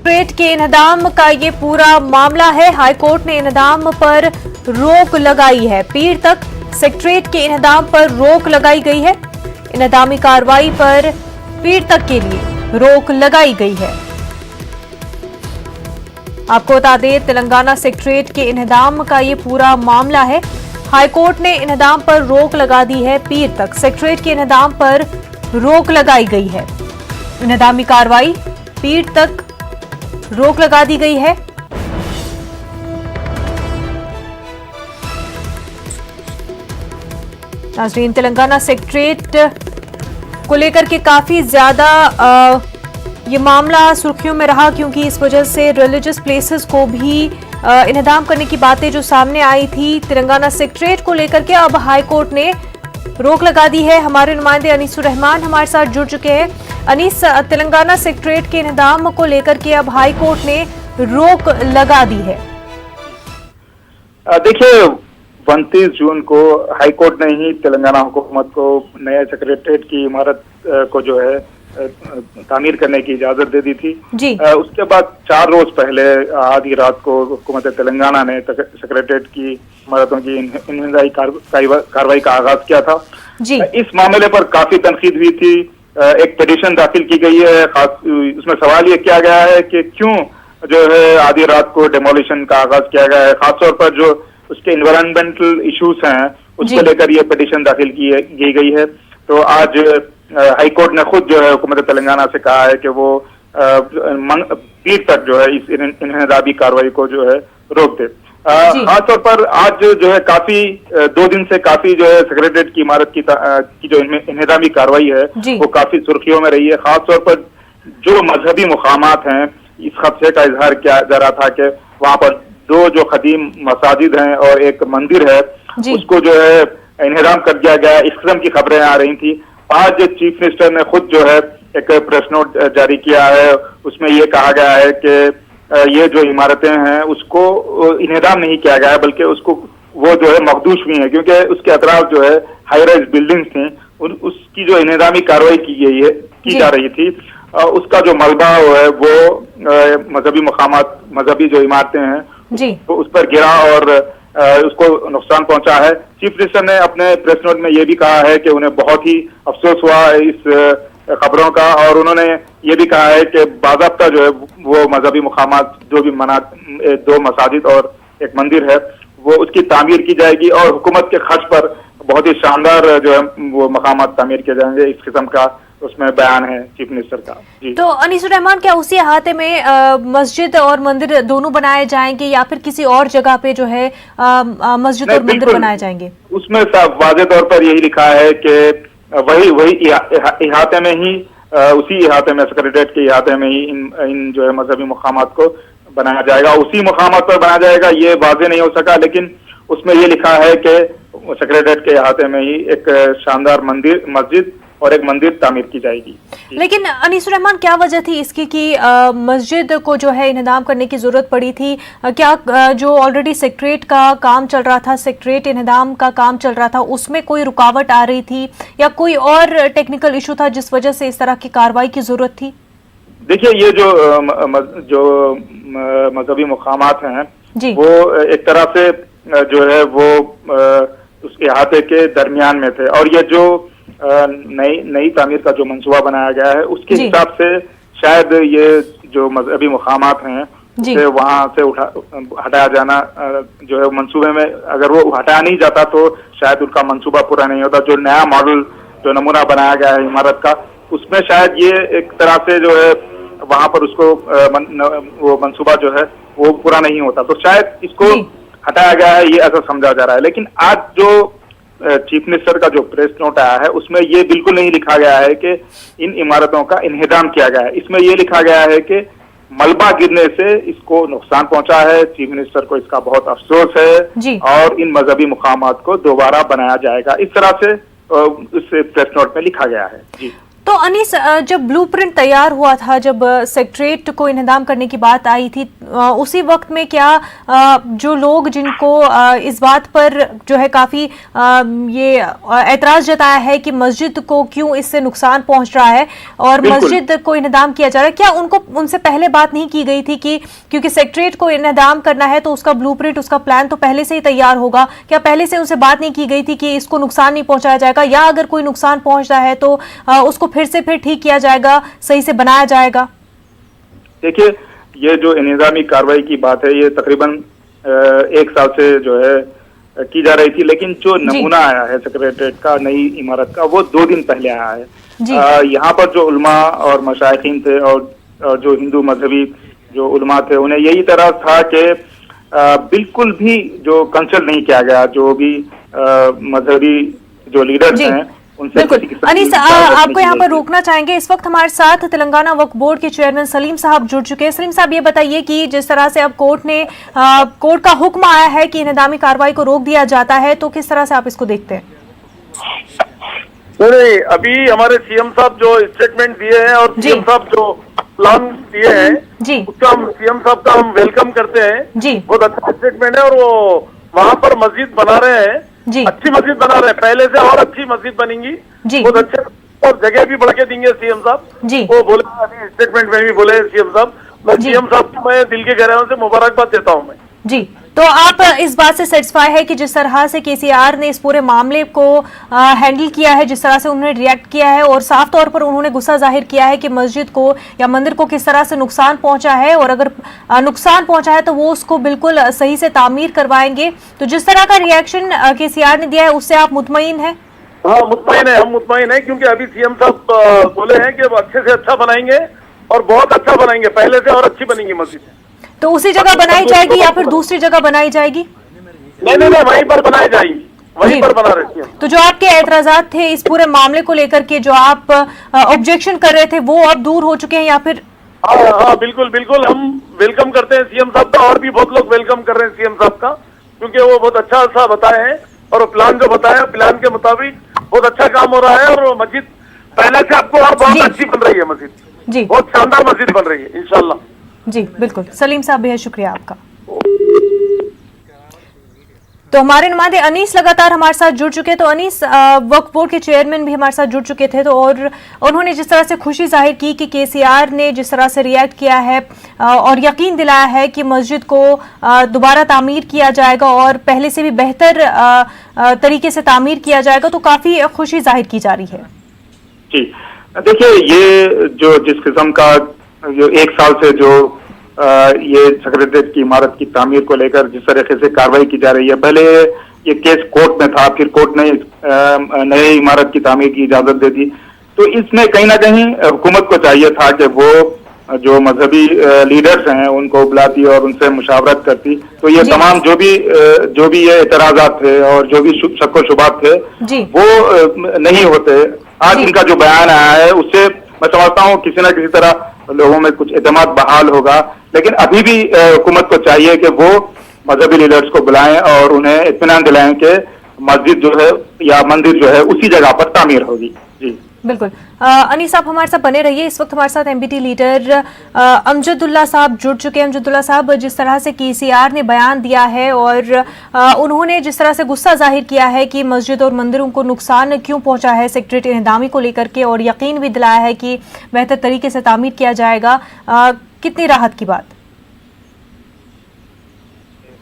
Secretariat के इन्हदाम का ये पूरा मामला है। हाईकोर्ट ने इन्हदाम पर रोक लगाई है। पीर तक सेक्रेटेरिएट के इन्हदाम पर रोक लगाई गई है। इन्हदामी कार्रवाई पर पीर तक के लिए रोक लगाई गई है। आपको बता दें, तेलंगाना सेक्रेटेरिएट के इन्हदाम का ये पूरा मामला है। हाईकोर्ट ने इन्हदाम पर रोक लगा दी है। पीर तक सेक्रेटेरिएट के इन्हदाम पर रोक लगाई गई है। इन्हदामी कार्रवाई पीर तक रोक लगा दी गई है। नाज़रीन, तेलंगाना सेक्रेटेरिएट को लेकर के काफी ज्यादा ये मामला सुर्खियों में रहा, क्योंकि इस वजह से रिलीजियस प्लेसेस को भी इन्हदाम करने की बातें जो सामने आई थी तेलंगाना सेक्रेटेरिएट को लेकर के, अब हाईकोर्ट ने रोक लगा दी है। हमारे नुमाइंदे अनीसुर रहमान हमारे साथ जुड़ चुके हैं। अनीस, तेलंगाना सेक्रेटेरिएट के इन्हदाम को लेकर के अब हाईकोर्ट ने रोक लगा दी है। देखिए, 29 जून को हाईकोर्ट ने ही तेलंगाना हुकूमत को नए सेक्रेटेरिएट की इमारत को जो है तामीर करने की इजाजत दे दी थी जी। उसके बाद 4 रोज पहले आधी रात को हुकूमत तेलंगाना ने सेक्रेटेरिएट की इमारतों की इंतजामी कार्रवाई का आगाज किया था जी। इस मामले पर काफी तनकीद हुई थी। एक पिटीशन दाखिल की गई है। उसमें सवाल ये किया गया है कि क्यों जो है आधी रात को डेमोलिशन का आगाज किया गया है, खासतौर पर जो उसके इन्वायरमेंटल इश्यूज हैं उसको लेकर ये पिटीशन दाखिल की गई है। तो आज हाईकोर्ट ने खुद जो है हुकूमत तेलंगाना से कहा है कि वो पीर तक जो है इस इन्हदामी कार्रवाई को जो है रोक दे। खासतौर पर आज जो है काफी 2 दिन से काफी जो है सेक्रेटेरिएट की इमारत की जो इन्हदामी कार्रवाई है वो काफी सुर्खियों में रही है। खासतौर पर जो मजहबी मुकामात हैं, इस खदशे का इजहार किया जा रहा था कि वहां पर 2 जो कदीम मसाजिद हैं और एक मंदिर है उसको जो है इन्हदाम कर दिया गया। इस किस्म की खबरें आ रही थी। आज चीफ मिनिस्टर ने खुद जो है एक प्रेस नोट जारी किया है। उसमें ये कहा गया है कि ये जो इमारतें हैं उसको इन्हदाम नहीं किया गया है, बल्कि उसको वो जो है मखदूश हुई है, क्योंकि उसके अतराफ जो है हाई राइज बिल्डिंग्स थी। उसकी जो इन्हदामी कार्रवाई की जा रही थी, उसका जो मलबा है वो मजहबी मकामात, मजहबी जो इमारतें हैं तो उस पर गिरा और उसको नुकसान पहुंचा है। चीफ मिनिस्टर ने अपने प्रेस नोट में ये भी कहा है कि उन्हें बहुत ही अफसोस हुआ इस खबरों का, और उन्होंने ये भी कहा है कि बाज़ाब्ता जो है वो मजहबी मुकामात जो भी 2 मसाजिद और एक मंदिर है वो उसकी तामीर की जाएगी और हुकूमत के खर्च पर बहुत ही शानदार जो है वो मकामात तामीर किए जाएंगे। इस किस्म का उसमें बयान है चीफ मिनिस्टर का जी। तो अनीसुर रहमान, क्या उसी अहाते में मस्जिद और मंदिर दोनों बनाए जाएंगे या फिर किसी और जगह पे जो है मस्जिद और मंदिर बनाए जाएंगे? उसमें वाज़ेह तौर पर यही लिखा है कि वही इहाते में ही, उसी इहाते में, सेक्रेटेरिएट के इहाते में ही इन जो है मजहबी मकामात को बनाया जाएगा। उसी मकामात पर बनाया जाएगा, ये वाज़ेह नहीं हो सका, लेकिन उसमें ये लिखा है कि सेक्रेटेरिएट के इहाते में ही एक शानदार मस्जिद और एक मंदिर तामीर की जाएगी। लेकिन अनीसुर रहमान, क्या वजह थी इसकी कि मस्जिद को जो है इन्हदाम करने की जरूरत पड़ी थी? क्या जो ऑलरेडी सेक्रेटेरिएट का काम चल रहा था, सेक्रेटेरिएट इन्हदाम का काम चल रहा था, उसमें कोई रुकावट आ रही थी या कोई और टेक्निकल इशू था जिस वजह से इस तरह की कार्रवाई की जरूरत थी? देखिए, ये जो मजहबी मुकामात हैं वो एक तरह से जो है वो उस इहाते के दरमियान में थे, और ये जो नई तामीर का जो मंसूबा बनाया गया है उसके हिसाब से शायद ये जो मजहबी मुकामात हैं उसे वहां से हटाया जाना जो है मंसूबे में, अगर वो हटाया नहीं जाता तो शायद उनका मंसूबा पूरा नहीं होता। जो नया मॉडल, जो नमूना बनाया गया है इमारत का, उसमें शायद ये एक तरह से जो है वहां पर उसको वो मंसूबा जो है वो पूरा नहीं होता, तो शायद इसको हटाया गया है, ये ऐसा समझा जा रहा है। लेकिन आज जो चीफ मिनिस्टर का जो प्रेस नोट आया है उसमें ये बिल्कुल नहीं लिखा गया है कि इन इमारतों का इन्हदाम किया गया है। इसमें ये लिखा गया है कि मलबा गिरने से इसको नुकसान पहुंचा है, चीफ मिनिस्टर को इसका बहुत अफसोस है और इन मजहबी मुकामात को दोबारा बनाया जाएगा। इस तरह से इस प्रेस नोट में लिखा गया है जी। तो अनीस, जब ब्लूप्रिंट तैयार हुआ था, जब सेक्रेटरीट को इन्हदाम करने की बात आई थी, उसी वक्त में क्या जो लोग जिनको इस बात पर जो है काफी ये एतराज जताया है कि मस्जिद को क्यों इससे नुकसान पहुंच रहा है और मस्जिद को इन्हदाम किया जा रहा है, क्या उनको उनसे पहले बात नहीं की गई थी कि क्योंकि सेक्रेटरीट को इन्हदाम करना है तो उसका ब्लूप्रिंट, उसका प्लान तो पहले से ही तैयार होगा, क्या पहले से उनसे बात नहीं की गई थी कि इसको नुकसान नहीं पहुंचाया जाएगा, या अगर कोई नुकसान पहुंच रहा है तो उसको फिर ठीक किया जाएगा, सही से बनाया जाएगा? देखिए, ये जो इंतजामी कार्रवाई की बात है, ये तकरीबन 1 साल से जो है की जा रही थी, लेकिन जो नमूना आया है सेक्रेटरीट का, नई इमारत का, वो 2 दिन पहले आया है। यहाँ पर जो उलमा और मशाइखीन थे और जो हिंदू मजहबी जो उलमा थे, उन्हें यही तरह था कि बिल्कुल भी जो कंसल्ट नहीं किया गया, जो भी मजहबी जो लीडर्स हैं बिल्कुल। अनीस, आपको यहाँ पर रोकना चाहेंगे। इस वक्त हमारे साथ तेलंगाना वक्फ बोर्ड के चेयरमैन सलीम साहब जुड़ चुके हैं। सलीम साहब, ये बताइए कि जिस तरह से अब कोर्ट का हुक्म आया है कि इन्हदामी कार्रवाई को रोक दिया जाता है, तो किस तरह से आप इसको देखते हैं? नहीं, अभी हमारे सीएम साहब जो स्टेटमेंट दिए हैं और सीएम साहब जो प्लान दिए हैं जी, उसका हम सीएम साहब का हम वेलकम करते हैं जी। बहुत अच्छा स्टेटमेंट है और वो वहाँ पर मस्जिद बना रहे हैं जी, अच्छी मस्जिद बना रहे हैं, पहले से और अच्छी मस्जिद बनेंगी जी, बहुत अच्छे, और जगह भी बढ़ के देंगे सीएम साहब जी। वो बोले, अभी स्टेटमेंट में भी बोले सीएम साहब। मैं सीएम साहब को मैं दिल के गहराइयों से मुबारकबाद देता हूँ मैं जी। तो आप इस बात से सेटिस्फाई है कि जिस तरह से केसीआर ने इस पूरे मामले को हैंडल किया है, जिस तरह से उन्होंने रिएक्ट किया है और साफ तौर पर उन्होंने गुस्सा जाहिर किया है कि मस्जिद को या मंदिर को किस तरह से नुकसान पहुंचा है, और अगर नुकसान पहुंचा है तो वो उसको बिल्कुल सही से तामीर करवाएंगे, तो जिस तरह का रिएक्शन केसीआर ने दिया है उससे आप मुतमईन है? हाँ, मुतमईन है, हम मुतमईन है, क्योंकि अभी सीएम साहब बोले हैं कि अच्छे से अच्छा बनाएंगे और बहुत अच्छा बनाएंगे, पहले से और अच्छी बनेगी मस्जिद। तो उसी जगह बनाई जाएगी या फिर दूसरी जगह बनाई जाएगी? नहीं, वहीं पर बनाई जाएगी, वहीं पर बना रही है। तो जो आपके एतराजात थे इस पूरे मामले को लेकर के, जो आप ऑब्जेक्शन कर रहे थे, वो अब दूर हो चुके हैं या फिर? हाँ, बिल्कुल हम वेलकम करते हैं सीएम साहब का, और भी बहुत लोग वेलकम कर रहे हैं सीएम साहब का, क्योंकि वो बहुत अच्छा सा बताए हैं और प्लान जो बताया, प्लान के मुताबिक बहुत अच्छा काम हो रहा है और मस्जिद पहले से आपको और बहुत अच्छी बन रही है मस्जिद जी, बहुत शानदार मस्जिद बन रही है इंशाल्लाह जी। बिल्कुल सलीम साहब, बेहद शुक्रिया आपका। तो हमारे नुमाइंदे अनीस लगातार हमारे साथ जुड़ चुके, तो अनीस, वक्फ बोर्ड के चेयरमैन भी हमारे साथ जुड़ चुके थे, तो और उन्होंने जिस तरह से खुशी जाहिर की कि केसीआर ने जिस तरह से रिएक्ट किया है और यकीन दिलाया है कि मस्जिद को दोबारा तामीर किया जाएगा और पहले से भी बेहतर तरीके से तामीर किया जाएगा, तो काफी खुशी जाहिर की जा रही है जी। देखिए, ये जो जिस किस्म का जो 1 साल से जो ये सेक्रेटरीट की इमारत की तामीर को लेकर जिस तरीके से कार्रवाई की जा रही है, पहले ये केस कोर्ट में था, फिर कोर्ट ने नई इमारत की तामीर की इजाजत दे दी, तो इसमें कहीं ना कहीं हुकूमत को चाहिए था कि वो जो मजहबी लीडर्स हैं उनको बुलाती और उनसे मुशावरत करती, तो ये तमाम जो भी ये एतराजात थे और जो भी शक व शुबात थे वो नहीं होते। आज इनका जो बयान आया है उससे मैं समझता हूँ किसी न किसी तरह लोगों में कुछ एतमाद बहाल होगा, लेकिन अभी भी हुकूमत को चाहिए कि वो मजहबी लीडर्स को बुलाएं और उन्हें इत्मीनान दिलाएं कि मस्जिद जो है या मंदिर जो है उसी जगह पर तामीर होगी जी। बिल्कुल। अनीस साहब हमारे साथ बने रहिए। इस वक्त हमारे साथ एमबीटी लीडर अमजदुल्ला साहब जुड़ चुके हैं। अमजदुल्ला साहब, जिस तरह से केसीआर ने बयान दिया है और उन्होंने जिस तरह से गुस्सा जाहिर किया है कि मस्जिद और मंदिरों को नुकसान क्यों पहुंचा है सेक्रेटरीट इन्हदामी को लेकर के, और यकीन भी दिलाया है कि बेहतर तरीके से तामीर किया जाएगा, कितनी राहत की बात?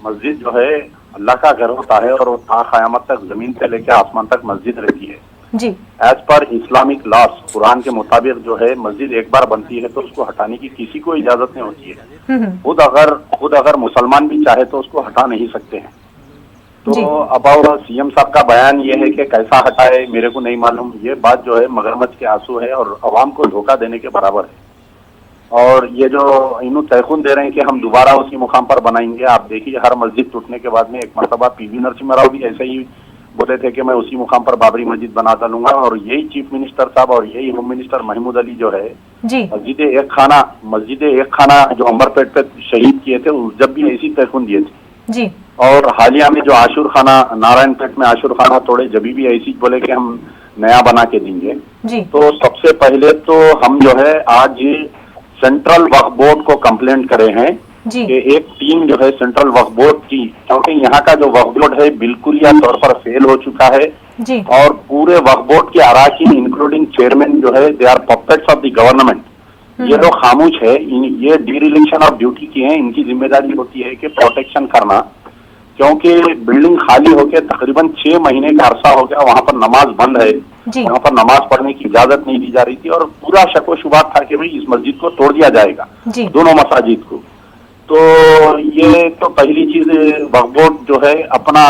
मस्जिद जो है अल्लाह का घर होता है और वो क़यामत तक जमीन से लेकर आसमान तक मस्जिद रहती है जी। एज पर इस्लामिक लॉस, कुरान के मुताबिक जो है मस्जिद एक बार बनती है तो उसको हटाने की किसी को इजाजत नहीं होती है। खुद अगर मुसलमान भी चाहे तो उसको हटा नहीं सकते हैं। तो अब और सीएम साहब का बयान ये है कि कैसा हटाए मेरे को नहीं मालूम, ये बात जो है मगरमच्छ के आंसू है और अवाम को धोखा देने के बराबर है। और ये जो इन्हों तयखुन दे रहे हैं कि हम दोबारा उसी मुकाम पर बनाएंगे, आप देखिए हर मस्जिद टूटने के बाद में एक मरतबा पीवी नरसिम्हा राव भी ऐसे ही बोले थे कि मैं उसी मुकाम पर बाबरी मस्जिद बना डालूंगा, और यही चीफ मिनिस्टर साहब और यही होम मिनिस्टर महमूद अली जो है मस्जिद एक खाना जो अंबरपेट पे शहीद किए थे जब भी ऐसी तयखुन दिए थे जी। और हालिया में जो आशुर खाना नारायणपेट में आशुर खाना तोड़े जब भी ऐसी बोले कि हम नया बना के देंगे। जी। तो सबसे पहले तो हम जो है आज सेंट्रल वक्फ बोर्ड को कंप्लेंट करे हैं जी। कि एक टीम जो है सेंट्रल वक्फ बोर्ड की, क्योंकि यहाँ का जो वक्फ बोर्ड है बिल्कुल या तौर पर फेल हो चुका है जी। और पूरे वक्फ बोर्ड के अराकीन इंक्लूडिंग चेयरमैन जो है they are puppets of the government. ये लोग खामोश है, ये डिरिलेक्शन ऑफ ड्यूटी की है। इनकी जिम्मेदारी होती है कि प्रोटेक्शन करना, क्योंकि बिल्डिंग खाली होकर तकरीबन 6 महीने का अरसा हो गया, वहां पर नमाज बंद है, वहां पर नमाज पढ़ने की इजाजत नहीं दी जा रही थी और पूरा शक व शुबा था कि भाई इस मस्जिद को तोड़ दिया जाएगा, दोनों मसाजिद को। तो ये तो पहली चीज, वक्फ बोर्ड जो है अपना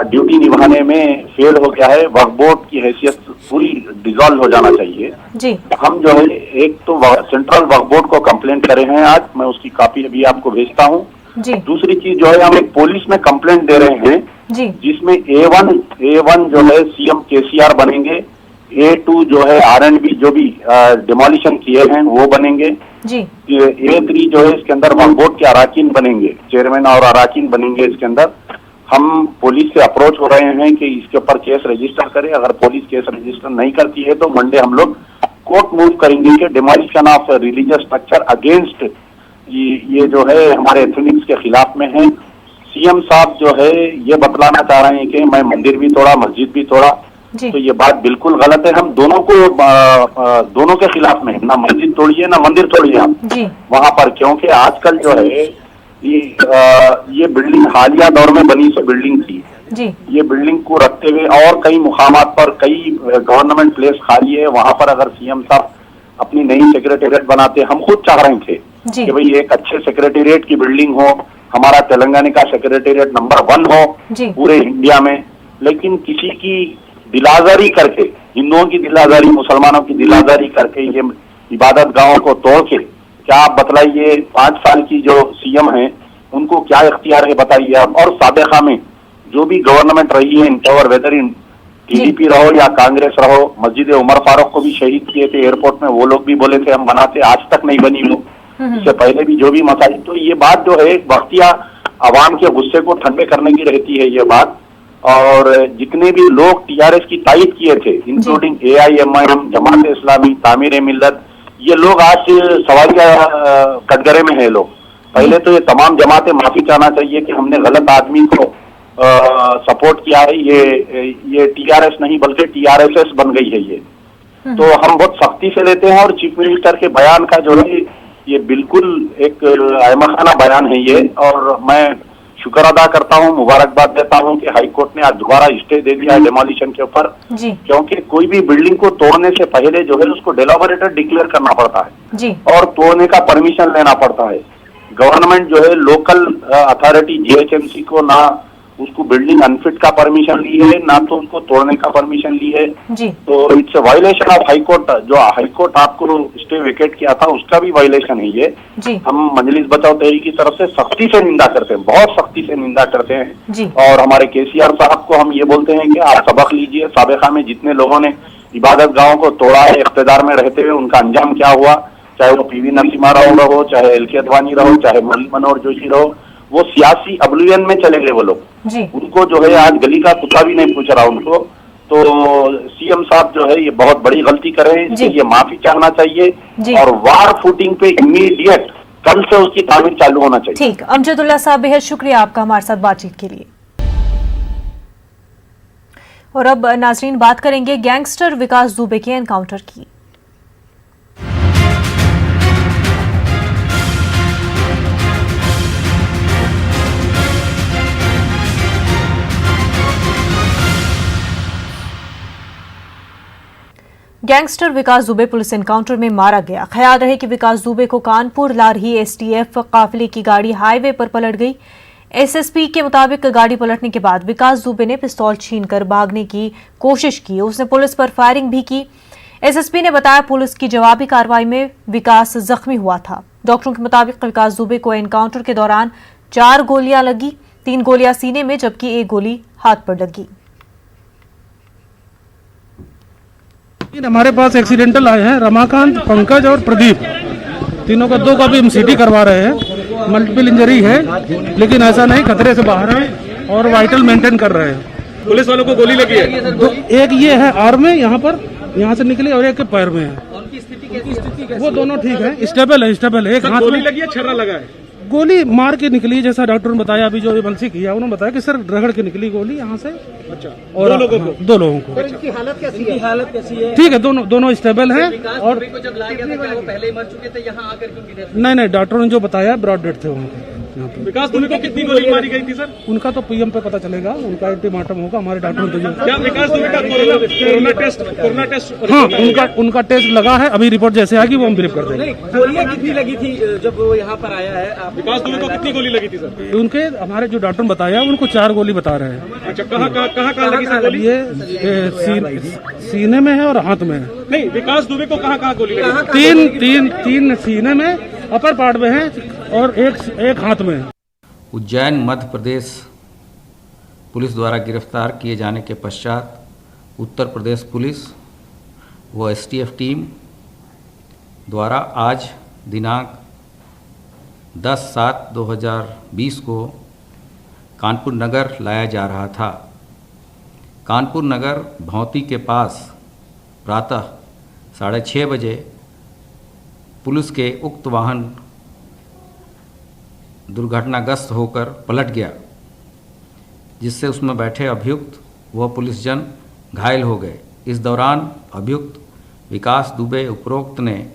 ड्यूटी निभाने में फेल हो गया है। वक्फ बोर्ड की हैसियत पूरी डिसॉल्व हो जाना चाहिए जी। हम जो है एक तो सेंट्रल वक्फ बोर्ड को कंप्लेंट करे हैं आज, मैं उसकी कॉपी अभी आपको भेजता हूँ जी। दूसरी चीज जो है हम एक पुलिस में कंप्लेंट दे रहे हैं जी, जिसमें A1 जो है सीएम केसीआर बनेंगे, A2 जो है R&B जो भी डिमोलिशन किए हैं वो बनेंगे जी। A3 जो है इसके अंदर वक्फ बोर्ड के अराकीन बनेंगे, चेयरमैन और अराकीन बनेंगे इसके अंदर। हम पुलिस से अप्रोच हो रहे हैं कि इसके ऊपर केस रजिस्टर करें। अगर पुलिस केस रजिस्टर नहीं करती है तो मंडे हम लोग कोर्ट मूव करेंगे कि demolition of religious structure against ये जो है हमारे एथनिक्स के खिलाफ में है। सीएम साहब जो है ये बतलाना चाह रहे हैं कि मैं मंदिर भी तोड़ा, मस्जिद भी तोड़ा, तो ये बात बिल्कुल गलत है। हम दोनों के खिलाफ में, ना मस्जिद तोड़िए ना मंदिर तोड़िए हम वहां पर, क्योंकि आजकल जो है ये बिल्डिंग हालिया दौर में बनी सी बिल्डिंग थी जी। ये बिल्डिंग को रखते हुए और कई मुकामात पर कई गवर्नमेंट प्लेस खाली है, वहां पर अगर सीएम साहब अपनी नई सेक्रेटेरिएट बनाते, हम खुद चाह रहे थे कि भाई एक अच्छे सेक्रेटेरिएट की बिल्डिंग हो, हमारा तेलंगाना का सेक्रेटेरिएट नंबर 1 हो पूरे इंडिया में, लेकिन किसी की दिलाजारी करके, हिंदुओं की दिलाजारी, मुसलमानों की दिलाजारी करके ये इबादत गाहों को तोड़ के, क्या आप बतलाइए 5 साल की जो सीएम है उनको क्या इख्तियार है बताइए आप। और साबिका में जो भी गवर्नमेंट रही है इन पावर, वेदर इन टीडीपी रहो या कांग्रेस रहो, मस्जिद उमर फारूक को भी शहीद किए थे एयरपोर्ट में, वो लोग भी बोले थे हम बनाते, आज तक नहीं बनी वो। इससे पहले भी जो भी मसाजिद, तो ये बात जो है वक्तिया अवाम के गुस्से को ठंडे करने की रहती है ये बात। और जितने भी लोग टीआरएस की तायद किए थे, इंक्लूडिंग AIMIM, जमात इस्लामी, तामीर मिल्लत, ये लोग आज सवालिया कटघरे में है लोग। पहले तो ये तमाम जमातें माफी चाहना चाहिए कि हमने गलत आदमी को सपोर्ट किया है, ये टीआरएस नहीं बल्कि TRSS बन गई है ये। तो हम बहुत सख्ती से लेते हैं और चीफ मिनिस्टर के बयान का जो है ये बिल्कुल एक अहमखाना बयान है ये, और मैं शुक्र अदा करता हूँ, मुबारकबाद देता हूँ कि हाई कोर्ट ने आज दोबारा स्टे दे दिया है डेमोलिशन के ऊपर, क्योंकि कोई भी बिल्डिंग को तोड़ने से पहले जो है उसको डेलोबरेटर डिक्लेयर करना पड़ता है जी, और तोड़ने का परमिशन लेना पड़ता है। गवर्नमेंट जो है लोकल अथॉरिटी GHMC को ना उसको बिल्डिंग अनफिट का परमिशन ली है, ना तो उसको तोड़ने का परमिशन ली है जी। तो it's a violation of high court. जो हाई कोर्ट आपको स्टे वेकेट किया था उसका भी वायलेशन है ये जी। हम मजलिस बचाओ तहरीक की तरफ से सख्ती से निंदा करते हैं, बहुत सख्ती से निंदा करते हैं जी। और हमारे केसीआर साहब को हम ये बोलते हैं कि आप सबक लीजिए, साबिका में जितने लोगों ने इबादत गाहों को तोड़ा है इख्तिदार में रहते हुए, उनका अंजाम क्या हुआ, चाहे वो PV नरसिम्हा राव रहो, चाहे LK अडवाणी रहो, चाहे मुरली मनोहर जोशी रहो, वो सियासी अब्लिवियन में चले गए वो लोग जी। उनको जो है आज गली का कुत्ता भी नहीं पूछ रहा उनको। तो सीएम साहब जो है ये बहुत बड़ी गलती कर रहे हैं, इसके लिए माफी चाहना चाहिए और वार फुटिंग पे इमीडिएट कल से उसकी तामीर चालू होना चाहिए। ठीक, अमजदुल्ला साहब बेहद शुक्रिया आपका हमारे साथ बातचीत के लिए। और अब नाजरीन बात करेंगे गैंगस्टर विकास दुबे के एनकाउंटर की। गैंगस्टर विकास दुबे पुलिस एनकाउंटर में मारा गया। ख्याल रहे कि विकास दुबे को कानपुर ला रही STF काफिले की गाड़ी हाईवे पर पलट गई। SSP के मुताबिक गाड़ी पलटने के बाद विकास दुबे ने पिस्तौल छीनकर भागने की कोशिश की। उसने पुलिस पर फायरिंग भी की। SSP ने बताया पुलिस की जवाबी कार्रवाई में विकास जख्मी हुआ था। डॉक्टरों के मुताबिक विकास दुबे को एनकाउंटर के दौरान 4 गोलियां लगी, 3 गोलियां सीने में जबकि 1 गोली हाथ पर लगी। हमारे पास एक्सीडेंटल आए हैं रमाकांत, पंकज और प्रदीप, तीनों का 2 का भी हम CT करवा रहे हैं। मल्टीपल इंजरी है लेकिन ऐसा नहीं, खतरे से बाहर है और वाइटल मेंटेन कर रहे हैं। पुलिस वालों को गोली लगी है? एक ये है आर्म में यहाँ पर, यहाँ से निकली और एक के पैर में है। उनकी स्थिति कैसी? वो दोनों ठीक है, स्टेबल है, स्टेबल है। एक हाथ में लगी है, छर्रा लगा है। गोली मार के निकली, जैसा डॉक्टर ने बताया, अभी जो एमएलसी किया उन्होंने बताया कि सर रगड़ के निकली गोली यहाँ से। अच्छा, और दो लोगों को। इनकी हालत कैसी है? ठीक है, दोनों स्टेबल हैं। और को जब लाया गया था क्या वो पहले ही मर चुके थे? यहाँ आकर क्यों गिरे? नहीं, डॉक्टर ने जो बताया ब्रॉड डेड थे उनके। विकास दुबे को कितनी गोली मारी गई थी सर? उनका तो पीएम पे पता चलेगा, उनका एंटीमार्टम होगा। हमारे डॉक्टर ने तो क्या विकास दुबे का कोरोना टेस्ट? हाँ, उनका टेस्ट लगा है। अभी रिपोर्ट जैसे आएगी वो हम ब्रीफ कर देंगे। गोलियां कितनी लगी थी जब वो यहाँ पर आया है? विकास दुबे को कितनी गोली लगी थी सर? उनके हमारे जो डॉक्टर ने बताया उनको 4 गोली बता रहे हैं। अच्छा, कहाँ लगी सर गोली? ये सीने में है और हाथ में है। नहीं, विकास दुबे को कहाँ गोली लगी? तीन सीने में, अपर पार्ट में है और एक हाथ में है। उज्जैन मध्य प्रदेश पुलिस द्वारा गिरफ्तार किए जाने के पश्चात उत्तर प्रदेश पुलिस व एसटीएफ टीम द्वारा आज दिनांक 10/7/2020 को कानपुर नगर लाया जा रहा था। कानपुर नगर भौंती के पास प्रातः 6:30 बजे पुलिस के उक्त वाहन दुर्घटनाग्रस्त होकर पलट गया, जिससे उसमें बैठे अभियुक्त व पुलिस जन घायल हो गए। इस दौरान अभियुक्त विकास दुबे उपरोक्त ने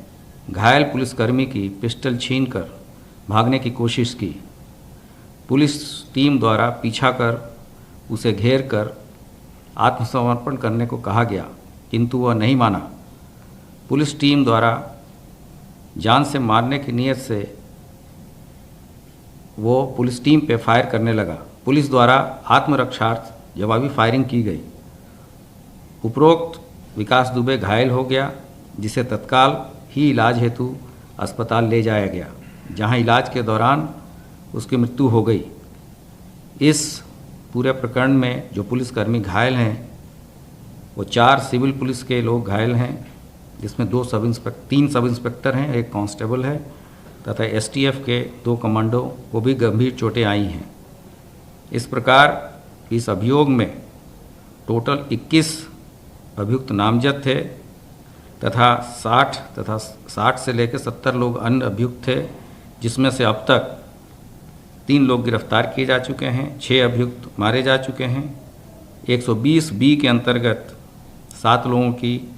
घायल पुलिसकर्मी की पिस्टल छीनकर भागने की कोशिश की। पुलिस टीम द्वारा पीछा कर उसे घेर कर आत्मसमर्पण करने को कहा गया, किंतु वह नहीं माना। पुलिस टीम द्वारा जान से मारने की नीयत से वो पुलिस टीम पे फायर करने लगा। पुलिस द्वारा आत्मरक्षार्थ जवाबी फायरिंग की गई। उपरोक्त विकास दुबे घायल हो गया, जिसे तत्काल ही इलाज हेतु अस्पताल ले जाया गया, जहां इलाज के दौरान उसकी मृत्यु हो गई। इस पूरे प्रकरण में जो पुलिसकर्मी घायल हैं वो 4 सिविल पुलिस के लोग घायल हैं, जिसमें 3 सब इंस्पेक्टर हैं, 1 कांस्टेबल है तथा एसटीएफ के 2 कमांडो को भी गंभीर चोटें आई हैं। इस प्रकार इस अभियोग में टोटल 21 अभियुक्त नामजद थे तथा 60 से लेकर 70 लोग अन्य अभियुक्त थे, जिसमें से अब तक 3 लोग गिरफ्तार किए जा चुके हैं, 6 अभियुक्त मारे जा चुके हैं। 120B के अंतर्गत 7 लोगों की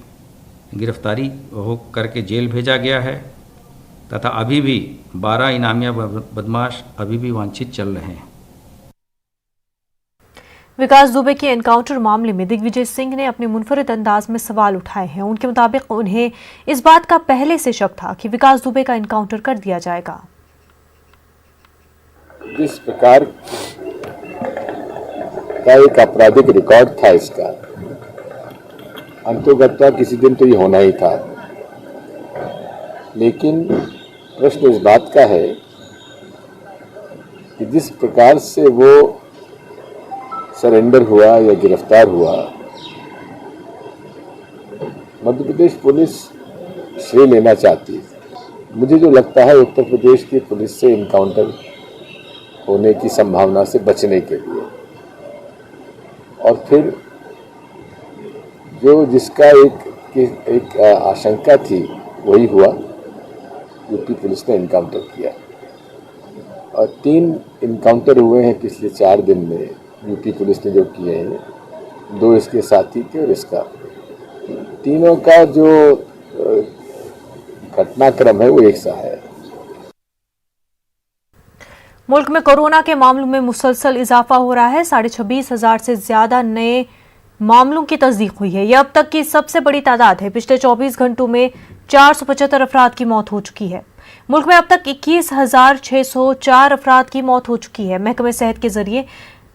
गिरफ्तारी हो करके जेल भेजा गया है तथा अभी भी 12 इनामिया बदमाश अभी भी वांछित चल रहे हैं। विकास दुबे के एनकाउंटर मामले में दिग्विजय सिंह ने अपने मुनफरिद अंदाज में सवाल उठाए हैं। उनके मुताबिक उन्हें इस बात का पहले से शक था कि विकास दुबे का एनकाउंटर कर दिया जाएगा। जिस प्रकार का एक आपराधिक रिकॉर्ड था इसका, अंतोगत्वा किसी दिन तो ये होना ही था। लेकिन प्रश्न इस बात का है कि जिस प्रकार से वो सरेंडर हुआ या गिरफ्तार हुआ, मध्य प्रदेश पुलिस श्रेय लेना चाहती है। मुझे जो लगता है उत्तर प्रदेश की पुलिस से इनकाउंटर होने की संभावना से बचने के लिए, और फिर जो जिसका एक आशंका थी वही हुआ। यूपी पुलिस ने इनकाउंटर किया और 3 इनकाउंटर हुए हैं पिछले 4 दिन में। यूपी पुलिस ने जो किए हैं, 2 इसके साथी थे और इसका, तीनों का जो घटनाक्रम है वो एक सा है। मुल्क में कोरोना के मामलों में मुसलसल इजाफा हो रहा है। 26,500 से ज्यादा नए मामलों की तस्दीक हुई है। यह अब तक की सबसे बड़ी तादाद है। पिछले 24 घंटों में 475 अफराद की मौत हो चुकी है। मुल्क में अब तक 21,604 अफराद की मौत हो चुकी है। महकमे सेहत के जरिए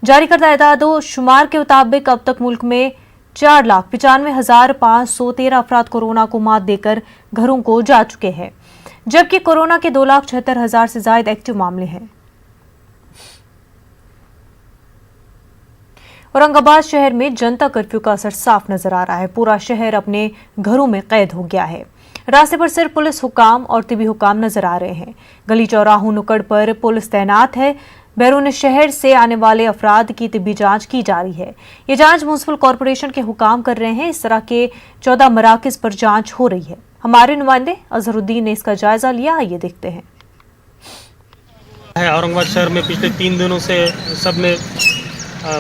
जारी करदा एदादो शुमार के मुताबिक अब तक मुल्क में 4,95,513 अफराद कोरोना को मात देकर घरों को जा चुके हैं, जबकि कोरोना के 2,76,000 से ज्यादा एक्टिव मामले हैं। औरंगाबाद शहर में जनता कर्फ्यू का असर साफ नजर आ रहा है। पूरा शहर अपने घरों में कैद हो गया है। रास्ते पर सिर्फ पुलिस हुकाम और तिबी हुकाम नजर आ रहे हैं। गली चौराहों नुक्कड़ पर पुलिस तैनात है। बैरून शहर से आने वाले अफराद की तिब्बी जांच की जा रही है। ये जांच म्युनिसिपल कॉरपोरेशन के हुकाम कर रहे हैं। इस तरह के 14 मराकज पर जांच हो रही है। हमारे नुमाइंदे अजहरुद्दीन ने इसका जायजा लिया, आइए देखते हैं। औरंगाबाद शहर में पिछले 3 दिनों से सब ने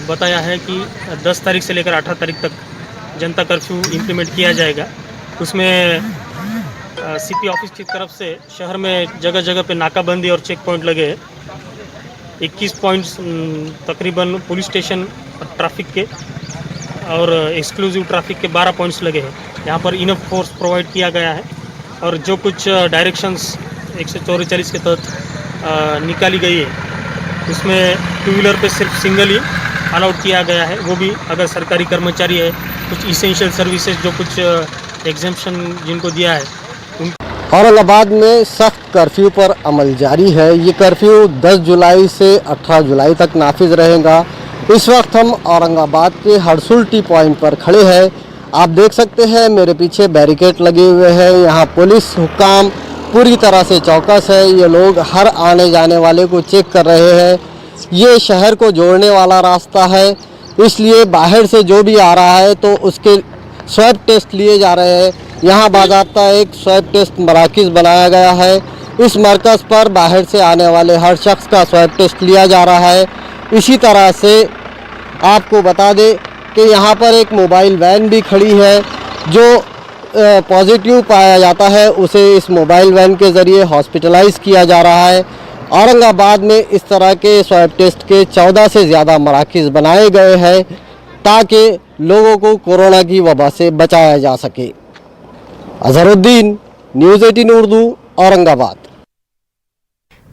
बताया है कि 10 तारीख से लेकर 18 तारीख तक जनता कर्फ्यू इम्प्लीमेंट किया जाएगा। उसमें सीपी ऑफिस की तरफ से शहर में जगह जगह पे नाकाबंदी और चेक पॉइंट लगे हैं। 21 पॉइंट्स तकरीबन पुलिस स्टेशन ट्रैफिक के और एक्सक्लूसिव ट्रैफिक के 12 पॉइंट्स लगे हैं। यहाँ पर इनफ फोर्स प्रोवाइड किया गया है और जो कुछ डायरेक्शंस 144 के तहत निकाली गई है उसमें 2 व्हीलर पे सिर्फ सिंगल ही अलाउड किया गया है। वो भी अगर सरकारी कर्मचारी है, कुछ इसेंशियल सर्विसेज जो कुछ एग्जेम्पशन जिनको दिया है। औरंगाबाद में सख्त कर्फ्यू पर अमल जारी है। ये कर्फ्यू 10 जुलाई से 18 जुलाई तक नाफिज रहेगा। इस वक्त हम औरंगाबाद के हरसुल टी पॉइंट पर खड़े हैं। आप देख सकते हैं मेरे पीछे बैरिकेड लगे हुए हैं। यहाँ पुलिस हुक्काम पूरी तरह से चौकस है। ये लोग हर आने जाने वाले को चेक कर रहे हैं। ये शहर को जोड़ने वाला रास्ता है, इसलिए बाहर से जो भी आ रहा है तो उसके स्वैब टेस्ट लिए जा रहे हैं। यहाँ बाज़ाब्ता एक स्वैब टेस्ट मराकज़ बनाया गया है। इस मरकज़ पर बाहर से आने वाले हर शख्स का स्वैब टेस्ट लिया जा रहा है। इसी तरह से आपको बता दें कि यहाँ पर एक मोबाइल वैन भी खड़ी है। जो पॉजिटिव पाया जाता है उसे इस मोबाइल वैन के ज़रिए हॉस्पिटलाइज किया जा रहा है। औरंगाबाद में इस तरह के स्वैब टेस्ट के 14 से ज़्यादा मराकज़ बनाए गए हैं ताकि लोगों को कोरोना की वबा से बचाया जा सके। अजहरुद्दीन, न्यूज़ 18 उर्दू, औरंगाबाद।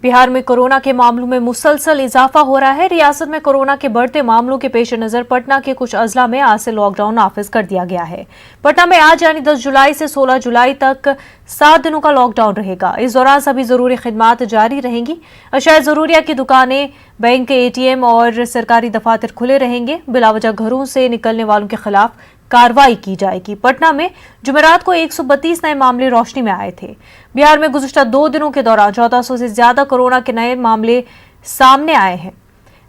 बिहार में कोरोना के मामलों में मुसलसल इजाफा हो रहा है। रियासत में कोरोना के बढ़ते मामलों के पेश नजर पटना के कुछ अजला में आज से लॉकडाउन नाफिज कर दिया गया है। पटना में आज यानी 10 जुलाई से 16 जुलाई तक 7 दिनों का लॉकडाउन रहेगा। इस दौरान सभी जरूरी खिदमात जारी रहेंगी। अशाया जरूरिया की दुकानें, बैंक, ATM और सरकारी दफातर खुले रहेंगे। बिलावजह घरों से निकलने वालों के खिलाफ कार्रवाई की जाएगी। पटना में जुमेरात को 132 नए मामले रोशनी में आए थे। बिहार में गुज़िश्ता 2 दिनों के दौरान 1400 से ज्यादा कोरोना के नए मामले सामने आए हैं।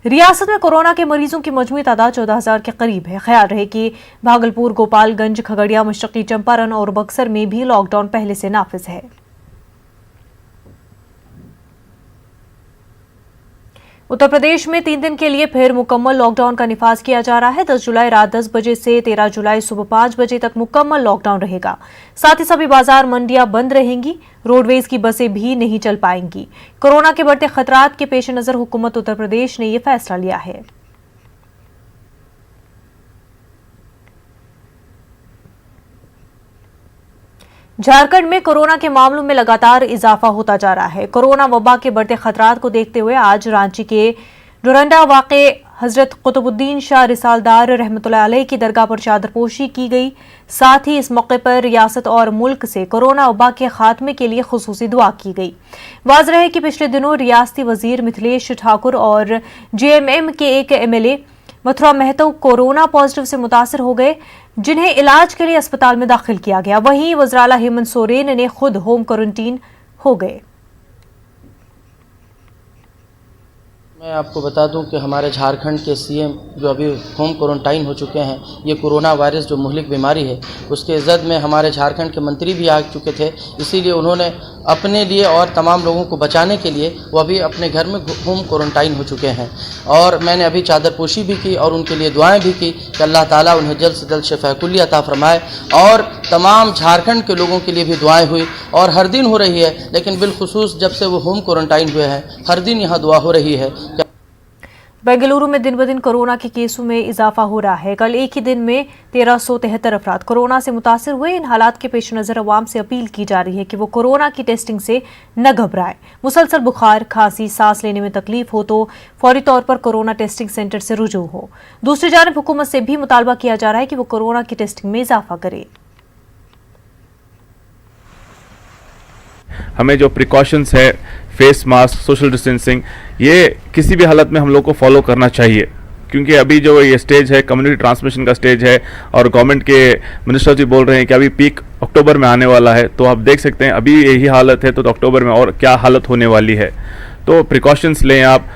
रियासत में कोरोना के मरीजों की मजमूई तादाद 14,000 के करीब है। ख्याल रहे कि भागलपुर, गोपालगंज, खगड़िया, मशरकी चंपारण और बक्सर में भी लॉकडाउन पहले से नाफिज है। उत्तर प्रदेश में 3 दिन के लिए फिर मुकम्मल लॉकडाउन का निफाज किया जा रहा है। 10 जुलाई रात 10 बजे से 13 जुलाई सुबह 5 बजे तक मुकम्मल लॉकडाउन रहेगा। साथ ही सभी बाजार, मंडियां बंद रहेंगी। रोडवेज की बसें भी नहीं चल पाएंगी। कोरोना के बढ़ते खतरात के पेश नजर हुकूमत उत्तर प्रदेश ने यह फैसला लिया है। झारखंड में कोरोना के मामलों में लगातार इजाफा होता जा रहा है। कोरोना वबा के बढ़ते खतरात को देखते हुए आज रांची के डोरंडा वाक़े हजरत कुतुबुद्दीन शाह रिसालदार रहमतुल्लाह अलैह की दरगाह पर चादरपोशी की गई। साथ ही इस मौके पर रियासत और मुल्क से कोरोना वबा के खात्मे के लिए खुसूसी दुआ की गई। वाज़ेह है कि पिछले दिनों रियासती वजीर मिथिलेश ठाकुर और JMM के एक MLA Mathura Mahato corona positive से मुतासर हो गए, जिन्हें इलाज के लिए अस्पताल में दाखिल किया गया। वहीं वज़ीर-ए-आला हेमंत सोरेन ने खुद होम क्वारंटीन हो गए। मैं आपको बता दूं कि हमारे झारखंड के CM जो अभी होम क्वारंटाइन हो चुके हैं, ये कोरोना वायरस जो मुहलिक बीमारी है उसके जद में हमारे झारखंड के मंत्री भी आ चुके थे। इसीलिए उन्होंने अपने लिए और तमाम लोगों को बचाने के लिए वो अभी अपने घर में होम क्वारंटाइन हो चुके हैं। और मैंने अभी चादरपोशी भी की और उनके लिए दुआएं भी की कि अल्लाह ताला उन्हें जल्द से जल्द शिफा कुल्ली अता फरमाए। और तमाम झारखंड के लोगों के लिए भी दुआएं हुई और हर दिन हो रही है, लेकिन बिलखुसूस जब से वो होम क्वारंटाइन हुए हैं हर दिन यहाँ दुआ हो रही है। बेंगलुरु में दिन ब दिन कोरोना के केसों में इजाफा हो रहा है। कल एक ही दिन में 1373 अफराद कोरोना से मुतासर हुए। इन हालात के पेश नज़र अवाम से अपील की जा रही है कि वो कोरोना की टेस्टिंग से न घबराएं। मुसलसल बुखार, खांसी, सांस लेने में तकलीफ हो तो फौरी तौर पर कोरोना टेस्टिंग सेंटर से रुजू हो। दूसरी जानब हुकूमत से भी मुतालबा किया जा रहा है कि वो कोरोना की टेस्टिंग में इजाफा करे। हमें जो प्रिकॉशंस है, फेस मास्क, सोशल डिस्टेंसिंग, ये किसी भी हालत में हम लोग को फॉलो करना चाहिए, क्योंकि अभी जो ये स्टेज है कम्युनिटी ट्रांसमिशन का स्टेज है और गवर्नमेंट के मिनिस्टर जी बोल रहे हैं कि अभी पीक अक्टूबर में आने वाला है। तो आप देख सकते हैं अभी यही हालत है तो अक्टूबर में और क्या हालत होने वाली है। तो प्रिकॉशंस लें आप,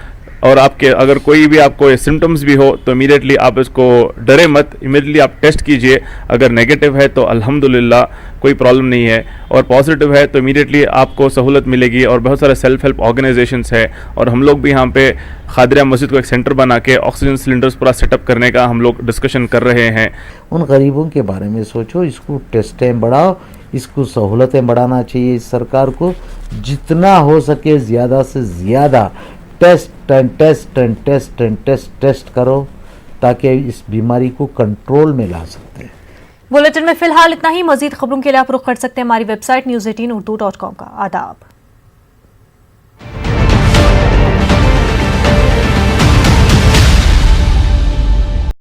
और आपके अगर कोई भी आपको सिम्टम्स भी हो तो इमीडिएटली आप इसको डरे मत, इमीडिएटली आप टेस्ट कीजिए। अगर नेगेटिव है तो अल्हम्दुलिल्लाह कोई प्रॉब्लम नहीं है, और पॉजिटिव है तो इमीडिएटली आपको सहूलत मिलेगी। और बहुत सारे सेल्फ हेल्प ऑर्गेनाइजेशंस है, और हम लोग भी यहाँ पे खादरिया मस्जिद को एक सेंटर बना के ऑक्सीजन सिलेंडर्स पूरा सेटअप करने का हम लोग डिस्कशन कर रहे हैं। उन गरीबों के बारे में सोचो, इसको टेस्टें बढ़ाओ, इसको सहूलतें बढ़ाना चाहिए। इस सरकार को जितना हो सके ज़्यादा से ज़्यादा टेस्ट करो, ताकि इस बीमारी को कंट्रोल में ला सकते हैं। बुलेटिन में फिलहाल इतना ही। मजीद खबरों के लिए आप रुख कर सकते हैं हमारी वेबसाइट news18urdu.com का। आदाब।